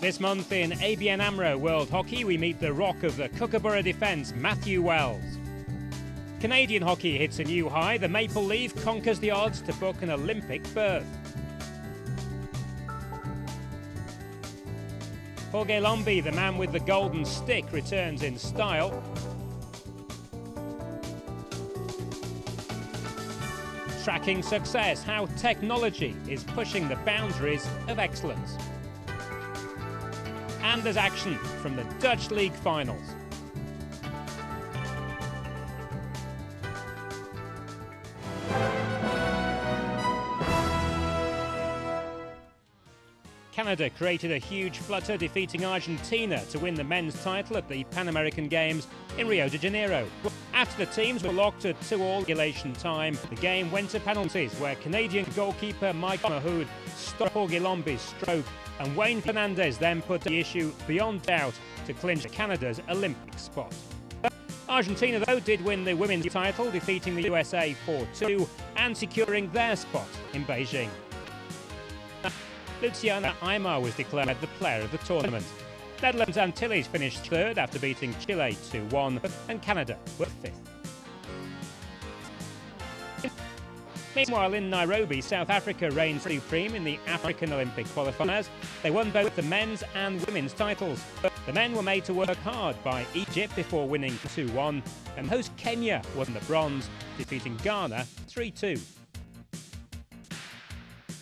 This month in ABN AMRO World Hockey, we meet the rock of the Kookaburra defence, Matthew Wells. Canadian hockey hits a new high. The Maple Leaf conquers the odds to book an Olympic berth. Jorge Lombi, the man with the golden stick, returns in style. Tracking success, how technology is pushing the boundaries of excellence. And there's action from the Dutch League finals. Canada created a huge flutter, defeating Argentina to win the men's title at the Pan American Games in Rio de Janeiro. After the teams were locked at 2-all regulation time, the game went to penalties, where Canadian goalkeeper Mike Mahoud stopped Jorge Lombi's stroke, and Wayne Fernandez then put the issue beyond doubt to clinch Canada's Olympic spot. Argentina, though, did win the women's title, defeating the USA 4-2 and securing their spot in Beijing. Luciana Aymar was declared the player of the tournament. Netherlands Antilles finished third after beating Chile 2-1, and Canada were fifth. Meanwhile, in Nairobi, South Africa reigned supreme in the African Olympic qualifiers. They won both the men's and women's titles. The men were made to work hard by Egypt before winning 2-1, and host Kenya won the bronze, defeating Ghana 3-2.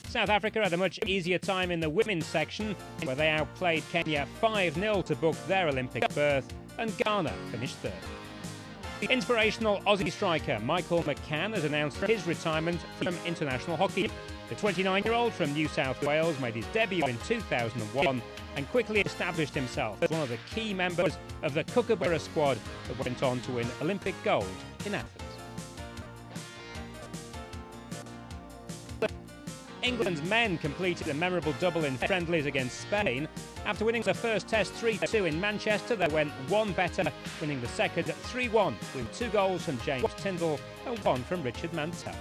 South Africa had a much easier time in the women's section, where they outplayed Kenya 5-0 to book their Olympic berth, and Ghana finished third. Inspirational Aussie striker Michael McCann has announced his retirement from international hockey. The 29-year-old from New South Wales made his debut in 2001 and quickly established himself as one of the key members of the Kookaburra squad that went on to win Olympic gold in Athens. England's men completed a memorable double in friendlies against Spain. After winning the first test 3-2 in Manchester, they went one better, winning the second 3-1 with 2 goals from James Tindall and 1 from Richard Mantell.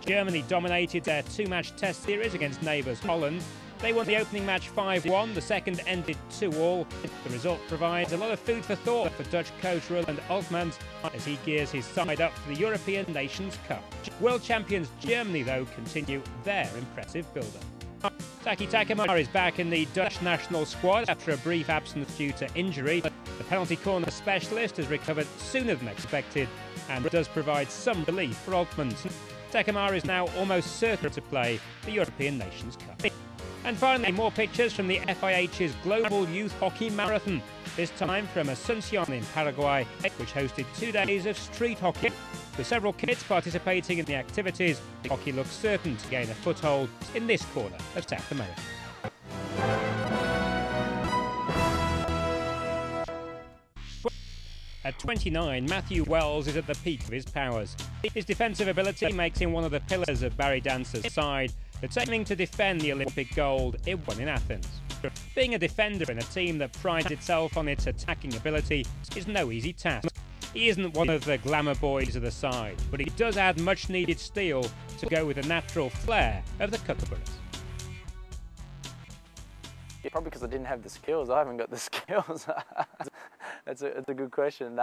Germany dominated their 2-match test series against neighbours Holland. They won the opening match 5-1, the second ended 2-all. The result provides a lot of food for thought for Dutch coach Roland Altmans as he gears his side up for the European Nations Cup. World champions Germany, though, continue their impressive build-up. Taki Takamar is back in the Dutch national squad after a brief absence due to injury. The penalty corner specialist has recovered sooner than expected and does provide some relief for Altmans. Takamar is now almost certain to play the European Nations Cup. And finally, more pictures from the FIH's Global Youth Hockey Marathon, this time from Asuncion in Paraguay, which hosted 2 days of street hockey. With several kids participating in the activities, hockey looks certain to gain a foothold in this corner of South America. At 29, Matthew Wells is at the peak of his powers. His defensive ability makes him one of the pillars of Barry Dancer's side, that's aiming to defend the Olympic gold it won in Athens. Being a defender in a team that prides itself on its attacking ability is no easy task. He isn't one of the glamour boys of the side, but he does add much-needed steel to go with the natural flair of the Kookaburras. Yeah, probably because I didn't have the skills. I haven't got the skills. That's a good question.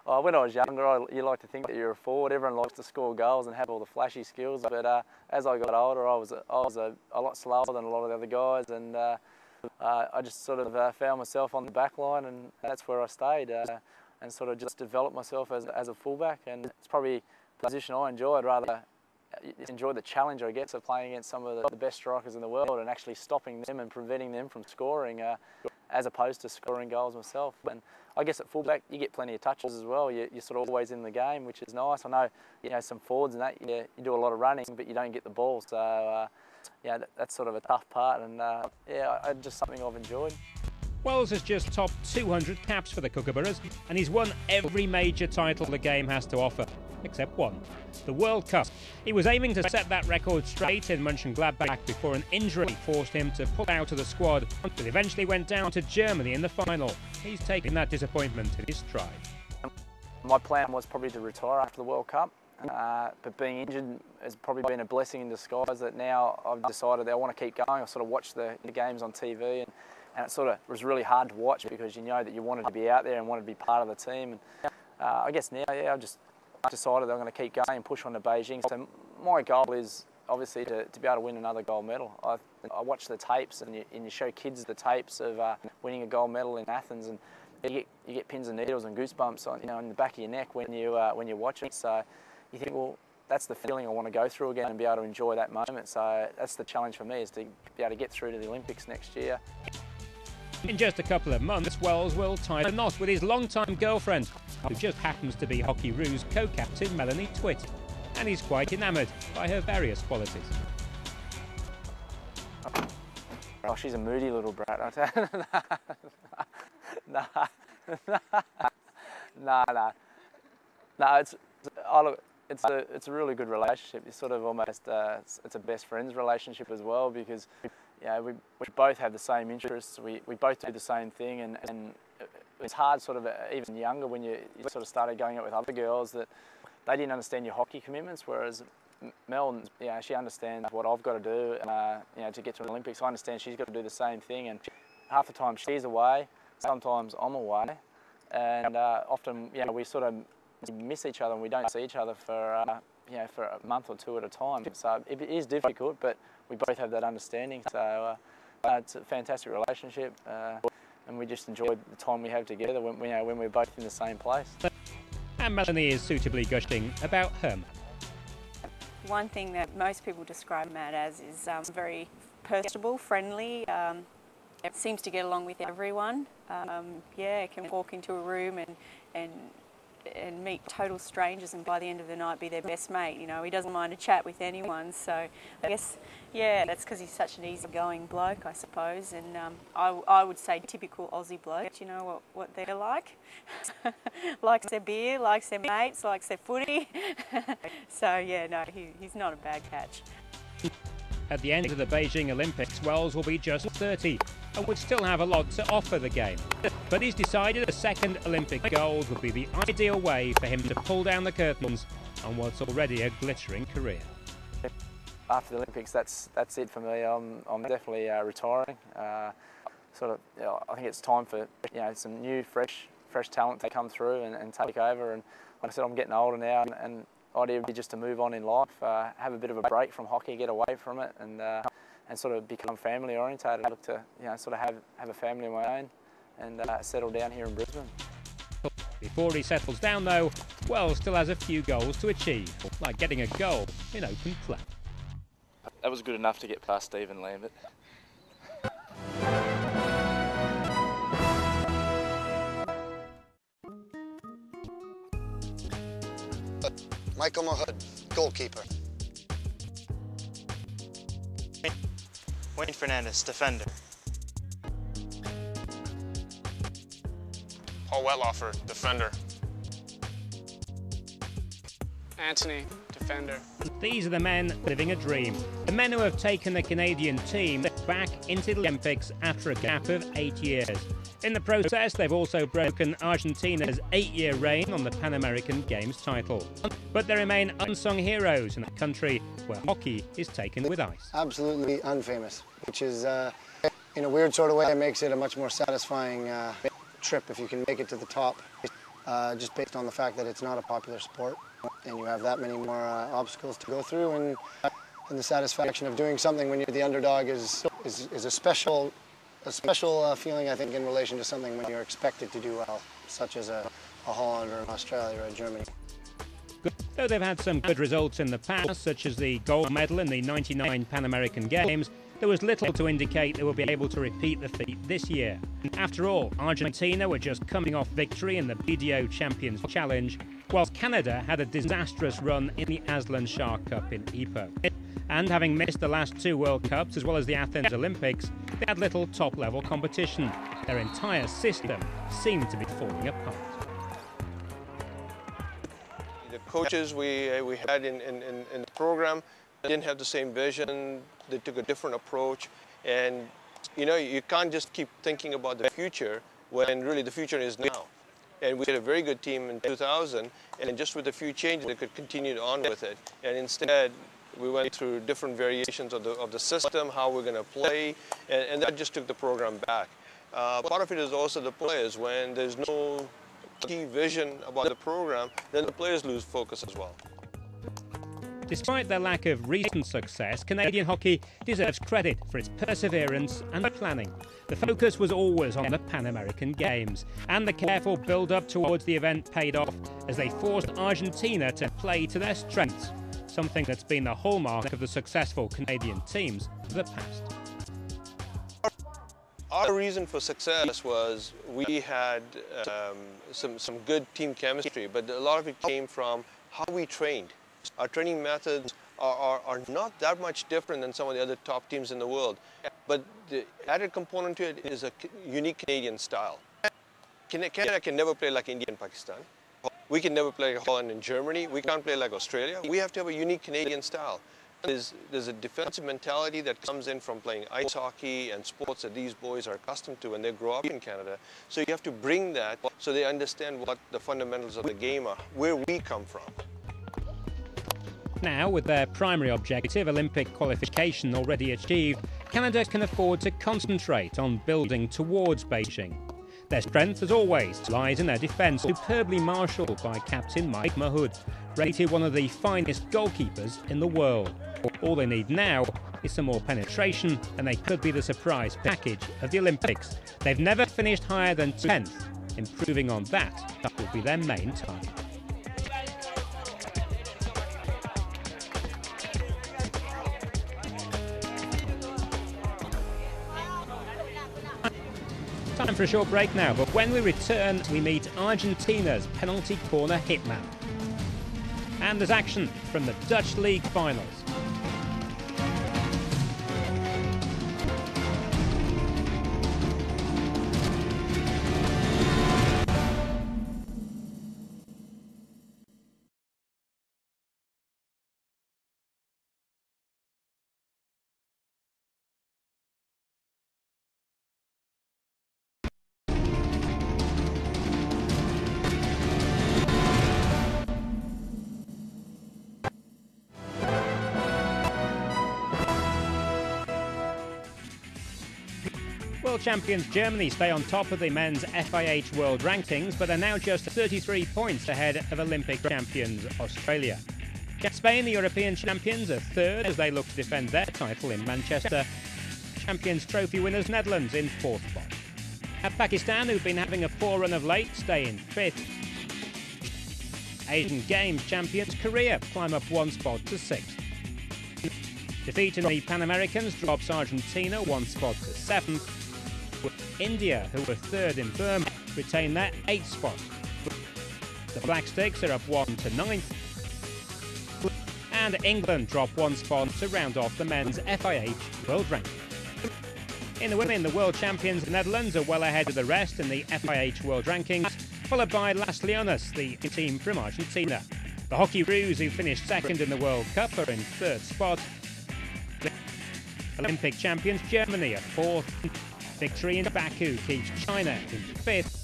When I was younger, you like to think that you're a forward. Everyone likes to score goals and have all the flashy skills. But as I got older, I was a lot slower than a lot of the other guys, and I just sort of found myself on the back line, and that's where I stayed, and sort of just developed myself as a fullback. And it's probably a position I enjoy. I'd rather enjoy the challenge I get of playing against some of the best strikers in the world and actually stopping them and preventing them from scoring, as opposed to scoring goals myself. And I guess at fullback you get plenty of touches as well. You're sort of always in the game, which is nice. I know, some forwards and that you do a lot of running, but you don't get the ball. So that's sort of a tough part. And just something I've enjoyed. Wells has just topped 200 caps for the Kookaburras, and he's won every major title the game has to offer, except one, the World Cup. He was aiming to set that record straight in Mönchengladbach before an injury forced him to pull out of the squad, but eventually went down to Germany in the final. He's taken that disappointment in his stride. My plan was probably to retire after the World Cup. but being injured has probably been a blessing in disguise, that now I've decided that I want to keep going. I sort of watch the games on TV, and it sort of was really hard to watch because you know that you wanted to be out there and wanted to be part of the team. And I guess now, yeah, I've just decided that I'm going to keep going and push on to Beijing. So my goal is obviously to be able to win another gold medal. I watch the tapes, and you show kids the tapes of winning a gold medal in Athens, and you get pins and needles and goosebumps on, in the back of your neck when you watch it. So you think, well, that's the feeling I want to go through again and be able to enjoy that moment. So that's the challenge for me, is to be able to get through to the Olympics next year. In just a couple of months, Wells will tie the knot with his longtime girlfriend, who just happens to be Hockeyroos co-captain Melanie Twitt, and he's quite enamoured by her various qualities. Oh, she's a moody little brat, I tell you. It's a really good relationship. It's sort of almost it's a best friends relationship as well, because we both have the same interests. We both do the same thing, and it's hard sort of even younger when you sort of started going out with other girls that they didn't understand your hockey commitments, whereas Mel, she understands what I've got to do, to get to the Olympics. I understand she's got to do the same thing, and half the time she's away, sometimes I'm away, and often we sort of miss each other and we don't see each other for a month or two at a time. So it is difficult, but we both have that understanding. So it's a fantastic relationship, and we just enjoy the time we have together when we're both in the same place. And Melanie is suitably gushing about her. One thing that most people describe Matt as is very personable, friendly, seems to get along with everyone. Can walk into a room and meet total strangers, and by the end of the night be their best mate. He doesn't mind a chat with anyone. So I guess, that's because he's such an easygoing bloke, I suppose. And I would say typical Aussie bloke. Do you know what they're like? Likes their beer, likes their mates, likes their footy. So he's not a bad catch. At the end of the Beijing Olympics, Wells will be just 30 and would still have a lot to offer the game. But he's decided a second Olympic gold would be the ideal way for him to pull down the curtains on what's already a glittering career. After the Olympics, that's it for me. I'm definitely retiring. I think it's time for some new, fresh talent to come through and take over. And like I said, I'm getting older now, and idea would be just to move on in life, have a bit of a break from hockey, get away from it, and sort of become family orientated. Look to sort of have a family of my own and settle down here in Brisbane. Before he settles down, though, Wells still has a few goals to achieve, like getting a goal in open play. That was good enough to get past Stephen Lambert. Michael Mahood, goalkeeper. Wayne Fernandez, defender. Paul Wettloffer, defender. Anthony, defender. These are the men living a dream. The men who have taken the Canadian team back into the Olympics after a gap of 8 years. In the process, they've also broken Argentina's 8-year reign on the Pan American Games title. But they remain unsung heroes in a country where hockey is taken with ice. Absolutely unfamous, which is, in a weird sort of way, it makes it a much more satisfying trip if you can make it to the top, just based on the fact that it's not a popular sport and you have that many more obstacles to go through, and the satisfaction of doing something when you're the underdog is a special feeling, I think, in relation to something when you're expected to do well, such as a Holland or an Australia or a Germany. Though they've had some good results in the past, such as the gold medal in the '99 Pan American Games, there was little to indicate they will be able to repeat the feat this year. After all, Argentina were just coming off victory in the BDO Champions Challenge, whilst Canada had a disastrous run in the Aslan Shark Cup in Ipoh. And having missed the last 2 World Cups as well as the Athens Olympics, they had little top-level competition. Their entire system seemed to be falling apart. The coaches we had in the program didn't have the same vision. They took a different approach, and you can't just keep thinking about the future when really the future is now. And we had a very good team in 2000, and just with a few changes, they could continue on with it. And instead, we went through different variations of the system, how we're going to play, and that just took the program back. Part of it is also the players. When there's no key vision about the program, then the players lose focus as well. Despite their lack of recent success, Canadian hockey deserves credit for its perseverance and planning. The focus was always on the Pan American Games, and the careful build-up towards the event paid off as they forced Argentina to play to their strengths, something that's been the hallmark of the successful Canadian teams of the past. Our reason for success was we had some good team chemistry, but a lot of it came from how we trained. Our training methods are not that much different than some of the other top teams in the world, but the added component to it is a unique Canadian style. Canada can never play like India and Pakistan. We can never play like Holland and Germany. We can't play like Australia. We have to have a unique Canadian style. There's a defensive mentality that comes in from playing ice hockey and sports that these boys are accustomed to when they grow up in Canada. So you have to bring that so they understand what the fundamentals of the game are, where we come from. Now, with their primary objective, Olympic qualification, already achieved, Canada can afford to concentrate on building towards Beijing. Their strength, as always, lies in their defence, superbly marshalled by Captain Mike Mahood, rated one of the finest goalkeepers in the world. All they need now is some more penetration, and they could be the surprise package of the Olympics. They've never finished higher than 10th. Improving on that will be their main target. Time for a short break now, but when we return, we meet Argentina's penalty corner hitman. And there's action from the Dutch League finals. World champions Germany stay on top of the men's FIH World Rankings, but are now just 33 points ahead of Olympic champions Australia. Spain, the European champions, are third as they look to defend their title in Manchester. Champions Trophy winners Netherlands in fourth spot. Pakistan, who've been having a poor run of late, stay in fifth. Asian Games champions Korea climb up one spot to sixth. Defeat in the Pan Americans drops Argentina one spot to seventh. India, who were third in Burma, retain their 8th spot. The Black Sticks are up 1 to 9th. And England drop one spot to round off the men's FIH World Ranking. In the women, the world champions Netherlands are well ahead of the rest in the FIH World Rankings, followed by Las Leonas, the team from Argentina. The Hockey Roos, who finished second in the World Cup, are in third spot. Olympic champions Germany are fourth. Victory in Baku keeps China in fifth.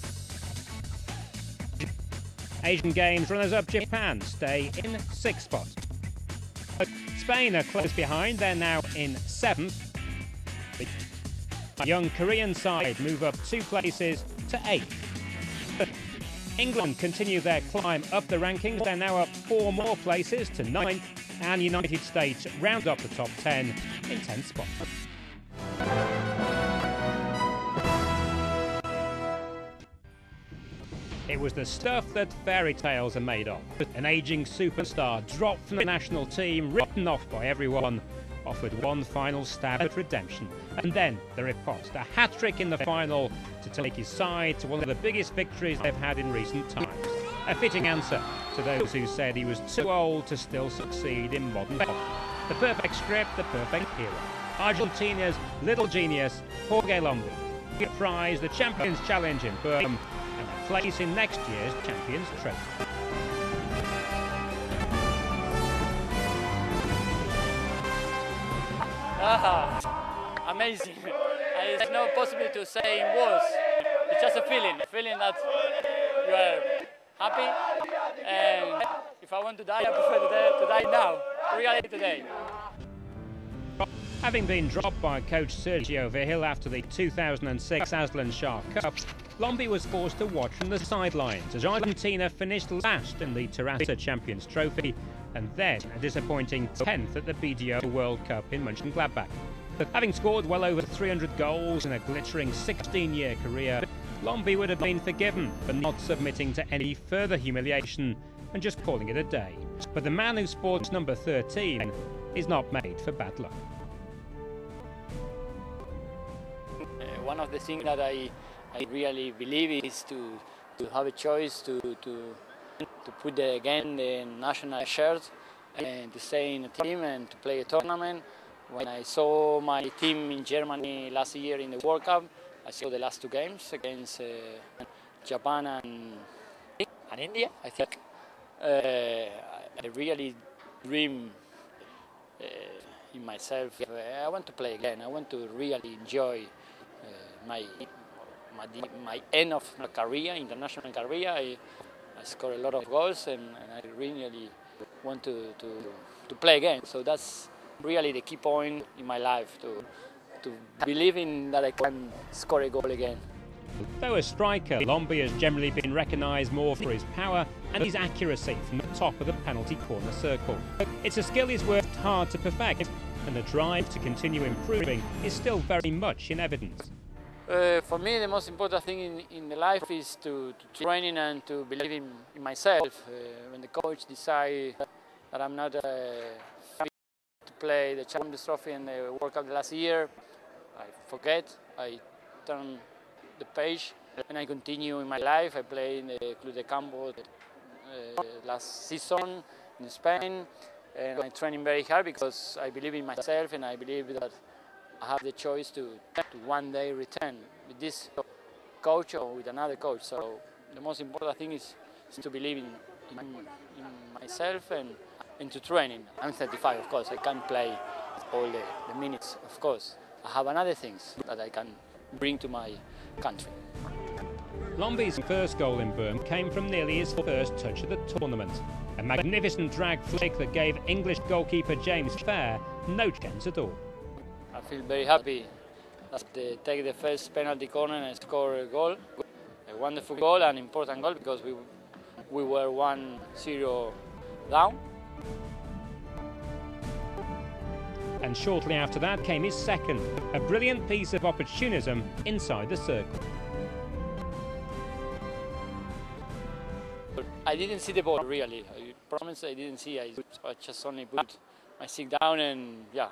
Asian Games runners-up Japan stay in sixth spot. Spain are close behind, they're now in seventh. The young Korean side move up 2 places to eighth. England continue their climb up the rankings, they're now up 4 more places to ninth, and United States round up the top 10 in 10th spot. It was the stuff that fairy tales are made of. An ageing superstar dropped from the national team, written off by everyone, offered one final stab at redemption. And then the riposte, a hat-trick in the final to take his side to one of the biggest victories they've had in recent times. A fitting answer to those who said he was too old to still succeed in modern hockey. The perfect script, the perfect hero. Argentina's little genius, Jorge Lombi. The prize, the Champions Challenge in Birmingham, and a place in next year's Champions Trophy. Amazing. There's no possibility to say in words. It's just a feeling that you are happy. And if I want to die, I prefer to die now, really today. Having been dropped by coach Sergio Verhil after the 2006 Aslan Shah Cup, Lombi was forced to watch from the sidelines as Argentina finished last in the Terrassa Champions Trophy and then a disappointing 10th at the BDO World Cup in Mönchengladbach. Having scored well over 300 goals in a glittering 16-year career, Lombi would have been forgiven for not submitting to any further humiliation and just calling it a day. But the man who sports number 13 is not made for bad luck. One of the things that I really believe is to have a choice to put again the national shirt and to stay in a team and to play a tournament. When I saw my team in Germany last year in the World Cup, I saw the last two games against Japan and India, I think. I really dream in myself. I want to play again. I want to really enjoy my end of my career, international career. I scored a lot of goals and I really want to play again. So that's really the key point in my life, to believe in that I can score a goal again. Though a striker, Lombi has generally been recognised more for his power and his accuracy from the top of the penalty corner circle. It's a skill he's worked hard to perfect, and the drive to continue improving is still very much in evidence. For me, the most important thing in the life is to training and to believe in myself. When the coach decides that I'm not fit to play the Champions Trophy and the World Cup last year, I forget, I turn the page and I continue in my life. I play in the Club de Campo last season in Spain, and I'm training very hard because I believe in myself and I believe that I have the choice to one day return with this coach or with another coach. So the most important thing is to believe in myself and to training. I'm 35, of course. I can't play all the minutes, of course. I have another things that I can bring to my country. Lombi's first goal in Bern came from nearly his first touch of the tournament. A magnificent drag flick that gave English goalkeeper James Fair no chance at all. I feel very happy that they take the first penalty corner and score a goal. A wonderful goal, an important goal, because we were 1-0 down. And shortly after that came his second, a brilliant piece of opportunism inside the circle. I didn't see the ball really. I promise I didn't see. I just only put my stick down and yeah.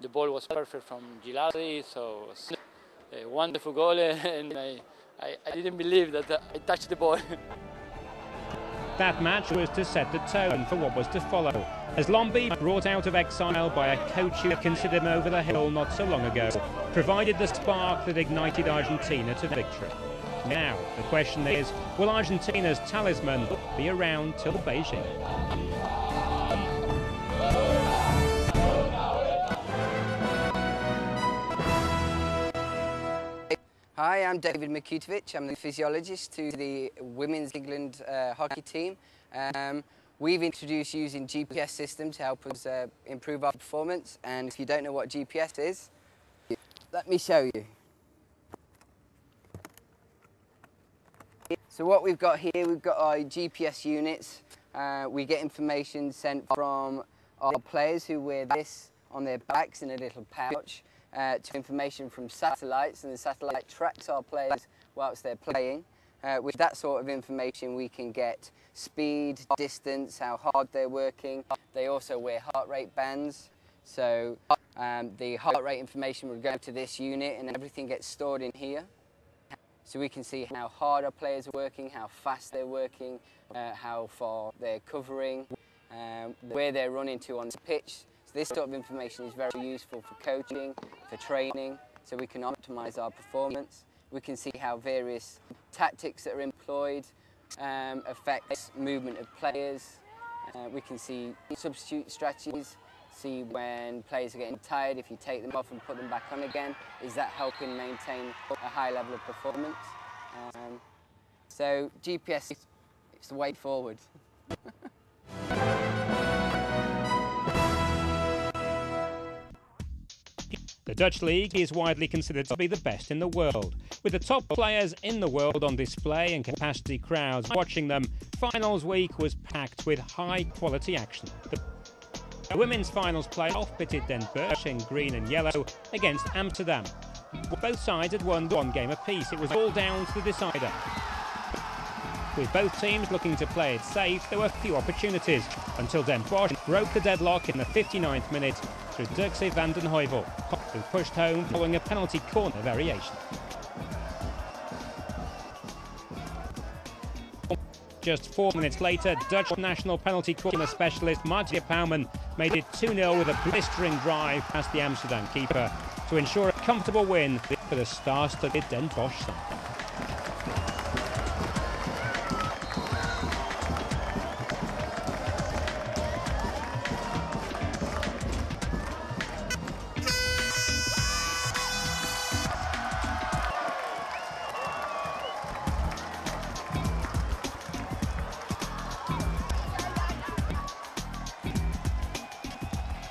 The ball was perfect from Gilardi, so it was a wonderful goal, and I didn't believe that I touched the ball. That match was to set the tone for what was to follow, as Lombi, brought out of exile by a coach who had considered him over the hill not so long ago, provided the spark that ignited Argentina to victory. Now, the question is, will Argentina's talisman be around till Beijing? Hi, I'm David Mikitovic. I'm the physiologist to the Women's England hockey team. We've introduced using GPS system to help us improve our performance. And if you don't know what GPS is, let me show you. So what we've got here, we've got our GPS units. We get information sent from our players who wear this on their backs in a little pouch. To information from satellites, and the satellite tracks our players whilst they're playing. With that sort of information we can get speed, distance, how hard they're working. They also wear heart rate bands, so the heart rate information will go to this unit and everything gets stored in here. So we can see how hard our players are working, how fast they're working, how far they're covering, where they're running to on the pitch. This sort of information is very useful for coaching, for training, so we can optimise our performance. We can see how various tactics that are employed affects movement of players. We can see substitute strategies, see when players are getting tired, if you take them off and put them back on again, is that helping maintain a high level of performance? So GPS is the way forward. The Dutch league is widely considered to be the best in the world. With the top players in the world on display and capacity crowds watching them, finals week was packed with high-quality action. The women's finals playoff pitted Den Bosch in green and yellow against Amsterdam. Both sides had won one game apiece. It was all down to the decider. With both teams looking to play it safe, there were few opportunities until Den Bosch broke the deadlock in the 59th minute through Dirkse van den Heuvel, who pushed home following a penalty corner variation. Just 4 minutes later, Dutch national penalty corner specialist Martia Pauwman made it 2-0 with a blistering drive past the Amsterdam keeper to ensure a comfortable win for the star-studded Den Bosch side.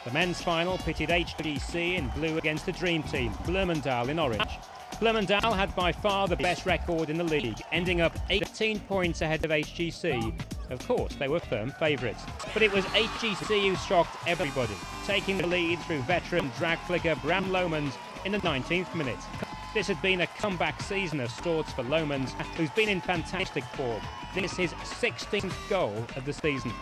The men's final pitted HGC in blue against the dream team, Bloemendaal in orange. Bloemendaal had by far the best record in the league, ending up 18 points ahead of HGC. Of course, they were firm favourites. But it was HGC who shocked everybody, taking the lead through veteran drag flicker Bram Lomans in the 19th minute. This had been a comeback season of sorts for Lomans, who's been in fantastic form. This is his 16th goal of the season.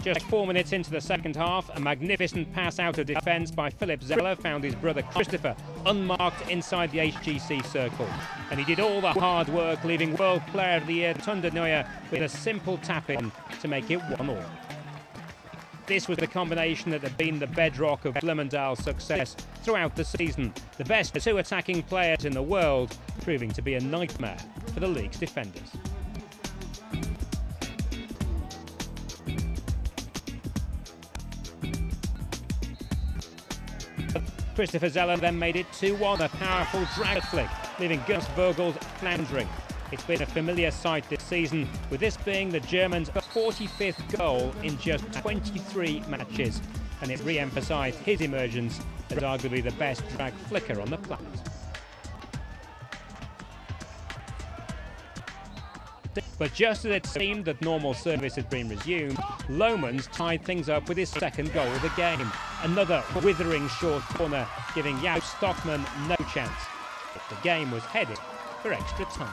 Just 4 minutes into the second half, a magnificent pass out of defence by Philip Zeller found his brother Christopher unmarked inside the HGC circle. And he did all the hard work, leaving World Player of the Year Ton de Nooijen with a simple tap-in to make it 1-1. This was the combination that had been the bedrock of Bloemendaal's success throughout the season. The best two attacking players in the world proving to be a nightmare for the league's defenders. Christopher Zeller then made it 2-1, a powerful drag flick, leaving Gus Vogels floundering. It's been a familiar sight this season, with this being the German's 45th goal in just 23 matches, and it re-emphasised his emergence as arguably the best drag flicker on the planet. But just as it seemed that normal service had been resumed, Lomans tied things up with his second goal of the game. Another withering short corner, giving Jout Stockman no chance. The game was headed for extra time.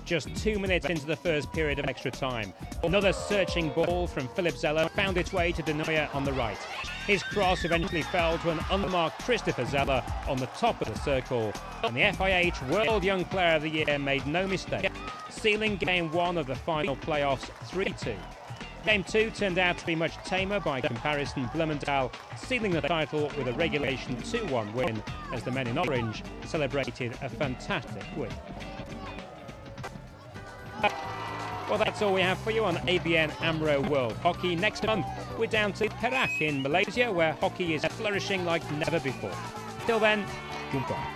Just 2 minutes into the first period of extra time, another searching ball from Philip Zeller found its way to De Nooijen on the right. His cross eventually fell to an unmarked Christopher Zeller on the top of the circle, and the FIH World Young Player of the Year made no mistake, sealing Game 1 of the final playoffs 3-2. Game 2 turned out to be much tamer by comparison, Bloemendaal sealing the title with a regulation 2-1 win as the men in orange celebrated a fantastic win. Well, that's all we have for you on ABN AMRO World Hockey. Next month, we're down to Perak in Malaysia, where hockey is flourishing like never before. Till then, goodbye.